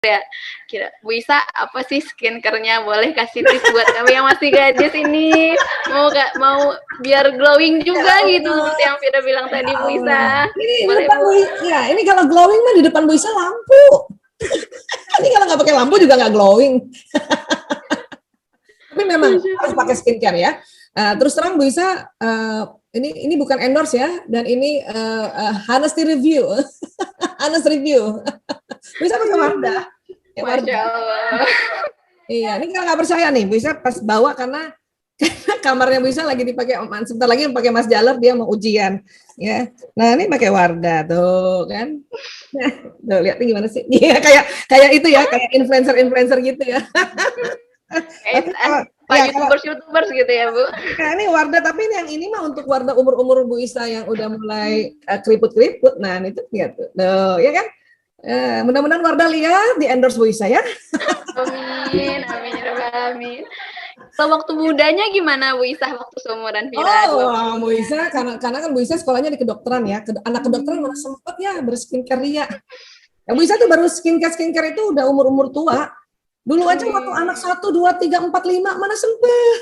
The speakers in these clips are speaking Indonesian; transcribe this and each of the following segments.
ya. Kira Bu Isa apa sih skincare-nya? Boleh kasih tips buat kami yang masih gadis ini. Mau biar glowing juga gitu seperti yang Fira bilang tadi Bu Isa. Ini Boleh depan Bu. ya, ini kalau glowing mah di depan Bu Isa lampu. Ini kalau nggak pakai lampu juga nggak glowing. Tapi memang harus pakai skincare ya. Terus terang Bu Isa, ini bukan endorse ya, dan ini honesty review, honest review. Bu Isa pakai Wardah. Ya, Masya Allah. Iya, ini kalau nggak percaya nih, Bu Isa pas bawa karena kamarnya Bu Isa lagi dipakai, sebentar lagi pakai Mas Jaler, dia mau ujian. Ya, nah ini pakai Wardah tuh kan. Nah, tuh lihat gimana sih? Iya kayak itu ya, kayak influencer gitu ya. YouTubers gitu ya Bu. Nah, ini Wardah, tapi yang ini mah untuk Wardah umur Bu Isa yang udah mulai keriput-keriput. Nah, itu lihat tuh. Ya kan? Mudah-mudahan Wardah lihat di endorse Bu Isa ya. Amin, amin. Kalau waktu mudanya gimana Bu Isa waktu seumuran Fira? Bu Isa karena kan Bu Isa sekolahnya di kedokteran ya. Anak kedokteran mana sempat ya berskincare ya. Bu Isa tuh baru skincare itu udah umur tua. Dulu aja waktu anak 1, 2, 3, 4, 5 mana sempat.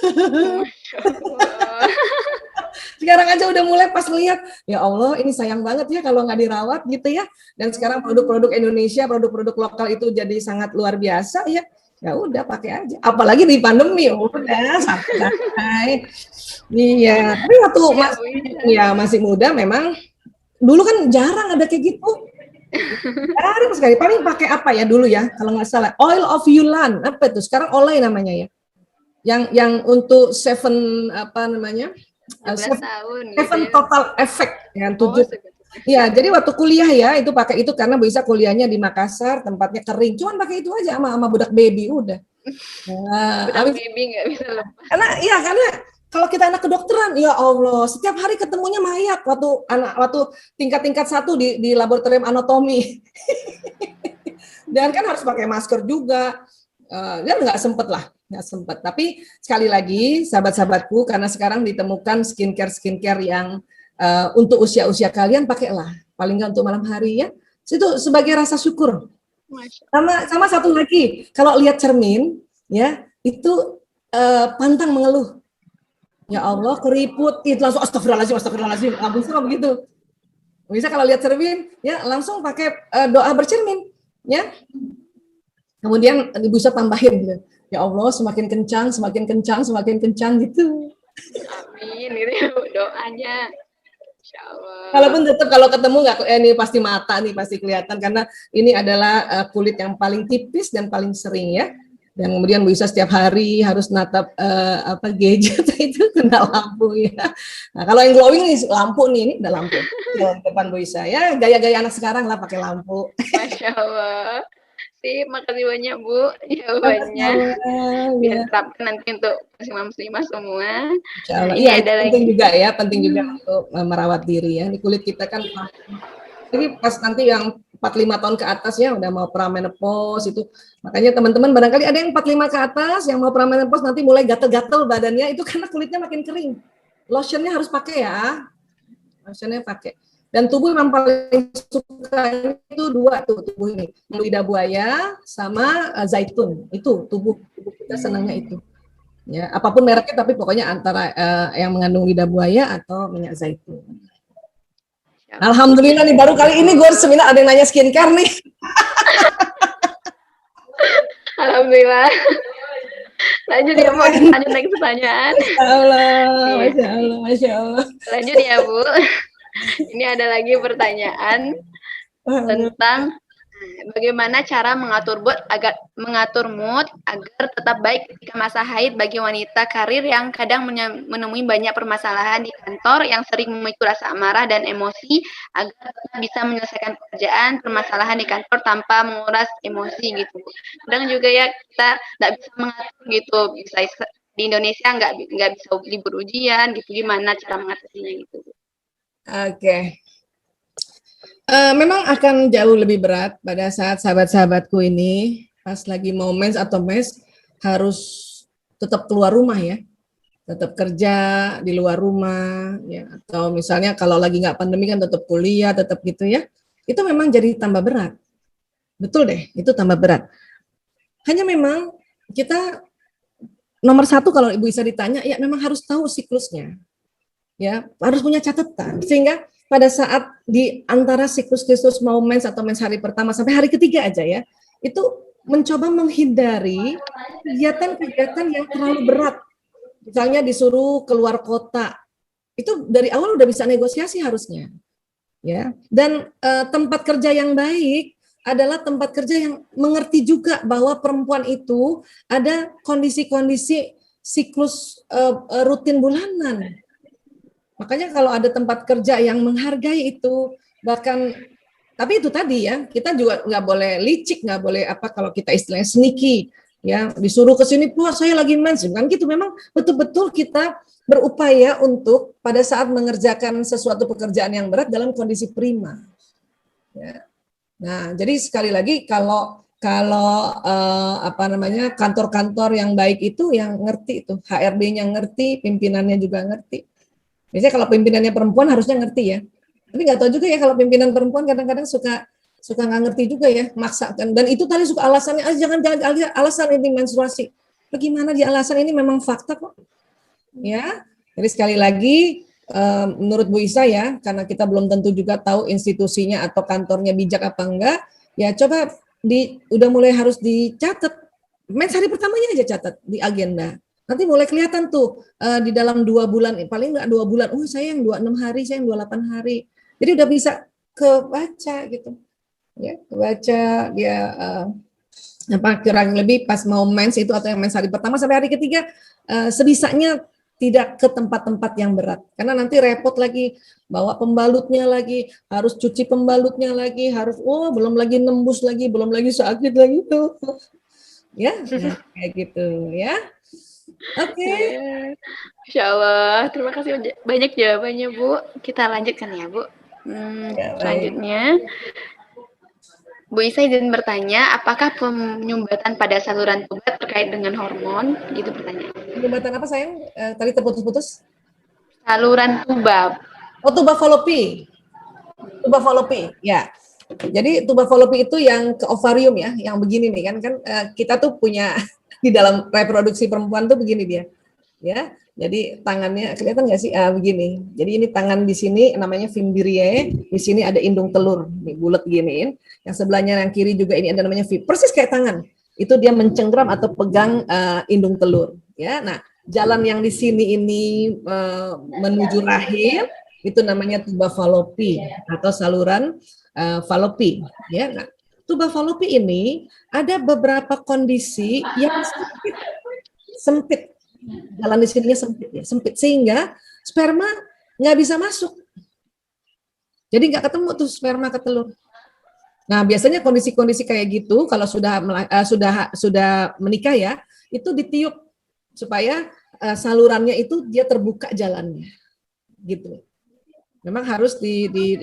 Sekarang aja udah mulai pas lihat, ya Allah ini sayang banget ya kalau nggak dirawat gitu ya. Dan sekarang produk-produk Indonesia, produk-produk lokal itu jadi sangat luar biasa ya. Ya udah pakai aja. Apalagi di pandemi, udah santai. Iya, tapi waktu masih muda memang dulu kan jarang ada kayak gitu. Jarang sekali. Paling pakai apa ya dulu ya? Kalau nggak salah, Oil of Yulan. Apa itu? Sekarang Olay namanya ya. Yang untuk seven total effect yang 7. Iya, jadi waktu kuliah ya itu pakai itu karena bisa kuliahnya di Makassar, tempatnya kering. Cuman pakai itu aja sama budak baby udah. Nah, budak baby nggak bisa lepas. Karena kalau kita anak kedokteran, ya Allah, setiap hari ketemunya mayat waktu tingkat 1 di laboratorium anatomi. Dan kan harus pakai masker juga. Dan nggak sempet. Tapi sekali lagi, sahabat-sahabatku, karena sekarang ditemukan skincare yang untuk usia kalian pakailah, paling nggak untuk malam hari ya. Itu sebagai rasa syukur. Sama satu lagi, kalau lihat cermin, ya itu pantang mengeluh. Ya Allah, keriput, itu langsung astagfirullahaladzim. Bisa begitu. Bisa kalau lihat cermin, ya langsung pakai doa bercermin, ya. Kemudian bisa tambahin, gitu. Ya Allah, semakin kencang gitu. Amin, gitu doanya. Kalaupun tetap kalau ketemu nggak, ini pasti mata nih pasti kelihatan karena ini adalah kulit yang paling tipis dan paling sering ya. Dan kemudian Bu Isa setiap hari harus natap gadget itu kena lampu ya. Nah, kalau yang glowing nih lampu nih, ini udah lampu depan Bu Isa ya, gaya-gaya anak sekarang lah pakai lampu. Masya Allah. Sip, makasih banyak Bu jawabannya. Biar terapkan nanti untuk muslimah semua. Iya, penting juga untuk merawat diri ya. Di kulit kita kan jadi pas nanti yang 45 tahun ke atas ya udah mau pramenopause itu. Makanya teman-teman barangkali ada yang 45 ke atas yang mau pramenopause nanti mulai gatel-gatel badannya itu karena kulitnya makin kering. Lotionnya harus pakai ya. Lotionnya pakai. Dan tubuh yang paling suka itu 2 tubuh ini, lidah buaya sama zaitun. Itu tubuh kita senangnya itu. Ya, apapun mereknya tapi pokoknya antara yang mengandung lidah buaya atau minyak zaitun. Alhamdulillah nih baru kali ini gue seminar ada yang nanya skincare nih. Alhamdulillah. Lanjut ya Bu, lanjut lagi pertanyaan. Masya Allah. Lanjut ya Bu. Ini ada lagi pertanyaan tentang bagaimana cara mengatur mood agar tetap baik ketika masa haid bagi wanita karir yang kadang menemui banyak permasalahan di kantor yang sering memicu rasa amarah dan emosi agar bisa menyelesaikan pekerjaan permasalahan di kantor tanpa menguras emosi gitu. Kadang juga ya kita nggak bisa mengatur gitu, bisa di Indonesia nggak bisa libur ujian gitu, gimana cara mengatasinya gitu. Oke. Memang akan jauh lebih berat pada saat sahabat-sahabatku ini pas lagi mau mens atau mes harus tetap keluar rumah ya, tetap kerja di luar rumah ya, atau misalnya kalau lagi nggak pandemi kan tetap kuliah, tetap gitu ya, itu memang jadi tambah berat. Betul deh, itu tambah berat. Hanya memang kita nomor satu kalau Ibu Isa ditanya, ya memang harus tahu siklusnya. Ya, harus punya catatan. Sehingga pada saat di antara siklus-siklus mau mens atau mens hari pertama sampai hari ketiga aja ya, itu mencoba menghindari kegiatan-kegiatan yang terlalu berat. Misalnya disuruh keluar kota, itu dari awal udah bisa negosiasi harusnya. Ya, dan tempat kerja yang baik adalah tempat kerja yang mengerti juga bahwa perempuan itu ada kondisi-kondisi siklus rutin bulanan. Makanya kalau ada tempat kerja yang menghargai itu, bahkan tapi itu tadi ya, kita juga nggak boleh licik, nggak boleh apa kalau kita istilahnya sneaky, ya disuruh ke sini, wah saya lagi mens, kan gitu. Memang betul-betul kita berupaya untuk pada saat mengerjakan sesuatu pekerjaan yang berat dalam kondisi prima. Ya. Nah, jadi sekali lagi kalau apa namanya kantor-kantor yang baik itu yang ngerti itu, HRD-nya ngerti, pimpinannya juga ngerti. Biasanya kalau pimpinannya perempuan harusnya ngerti ya. Tapi nggak tahu juga ya kalau pimpinan perempuan kadang-kadang suka nggak ngerti juga ya, maksakan. Dan itu tadi suka alasannya, jangan alasan ini menstruasi. Bagaimana dia alasan ini memang fakta kok. Ya, jadi sekali lagi menurut Bu Isa ya, karena kita belum tentu juga tahu institusinya atau kantornya bijak apa enggak, ya coba udah mulai harus dicatat. Mens hari pertamanya aja catat di agenda. Nanti mulai kelihatan tuh di dalam 2 bulan, paling nggak 2 bulan, oh saya yang 26 hari, saya yang 28 hari. Jadi udah bisa kebaca gitu. Ya, kebaca dia apa kurang lebih pas mau mens itu atau yang mens hari pertama sampai hari ketiga sebisanya tidak ke tempat-tempat yang berat. Karena nanti repot lagi bawa pembalutnya lagi, harus cuci pembalutnya lagi, harus belum lagi nembus lagi, belum lagi sakit lagi tuh. Ya, nah, kayak gitu ya. Oke. Insya Allah. Terima kasih banyak jawabannya, Bu. Kita lanjutkan ya, Bu. Selanjutnya, Bu Isa izin bertanya, apakah penyumbatan pada saluran tuba terkait dengan hormon? Gitu pertanyaan. Penyumbatan apa sayang? Tadi terputus-putus. Saluran tuba. Oh, tuba falopi. Tuba falopi, ya. Jadi tuba falopi itu yang ke ovarium ya, yang begini nih kan kita tuh punya di dalam reproduksi perempuan tuh begini dia, ya. Jadi tangannya kelihatan nggak sih? Begini. Jadi ini tangan di sini namanya fimbriae, di sini ada indung telur, nih bulat giniin. Yang sebelahnya yang kiri juga ini ada namanya persis kayak tangan. Itu dia mencengkram atau pegang indung telur, ya. Nah, jalan yang di sini ini menuju rahim itu namanya tuba falopi atau saluran falopi, ya. Nah, tuba falopi ini ada beberapa kondisi yang sempit. Jalan di sininya sempit ya, sempit sehingga sperma nggak bisa masuk. Jadi nggak ketemu tuh sperma ke telur. Nah, biasanya kondisi-kondisi kayak gitu kalau sudah menikah ya, itu ditiup supaya salurannya itu dia terbuka jalannya. Gitu. Memang harus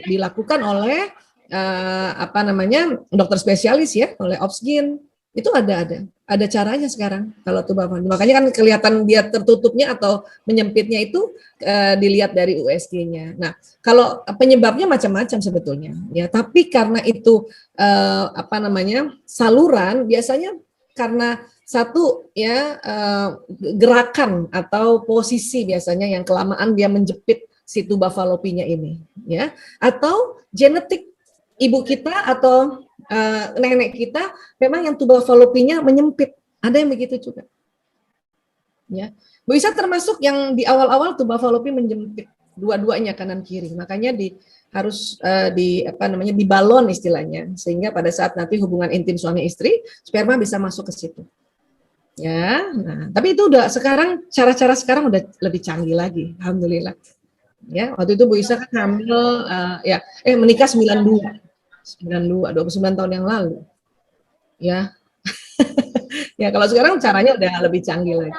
dilakukan oleh apa namanya dokter spesialis ya, oleh obsgin. Itu ada caranya sekarang kalau tuba falopi. Makanya kan kelihatan dia tertutupnya atau menyempitnya itu dilihat dari USG-nya. Nah, kalau penyebabnya macam-macam sebetulnya ya, tapi karena itu apa namanya saluran biasanya karena satu ya gerakan atau posisi biasanya yang kelamaan dia menjepit si tuba falopinya ini ya, atau genetik ibu kita atau nenek kita memang yang tuba falopinya menyempit, ada yang begitu juga. Ya, Bu Isa termasuk yang di awal-awal tuba falopi menyempit dua-duanya kanan kiri, makanya harus dibalon istilahnya, sehingga pada saat nanti hubungan intim suami istri sperma bisa masuk ke situ. Ya, nah tapi itu udah sekarang cara-cara sekarang udah lebih canggih lagi, alhamdulillah. Ya, waktu itu Bu Isa kan hamil menikah 29 tahun yang lalu. Ya. Ya, kalau sekarang caranya udah lebih canggih lagi.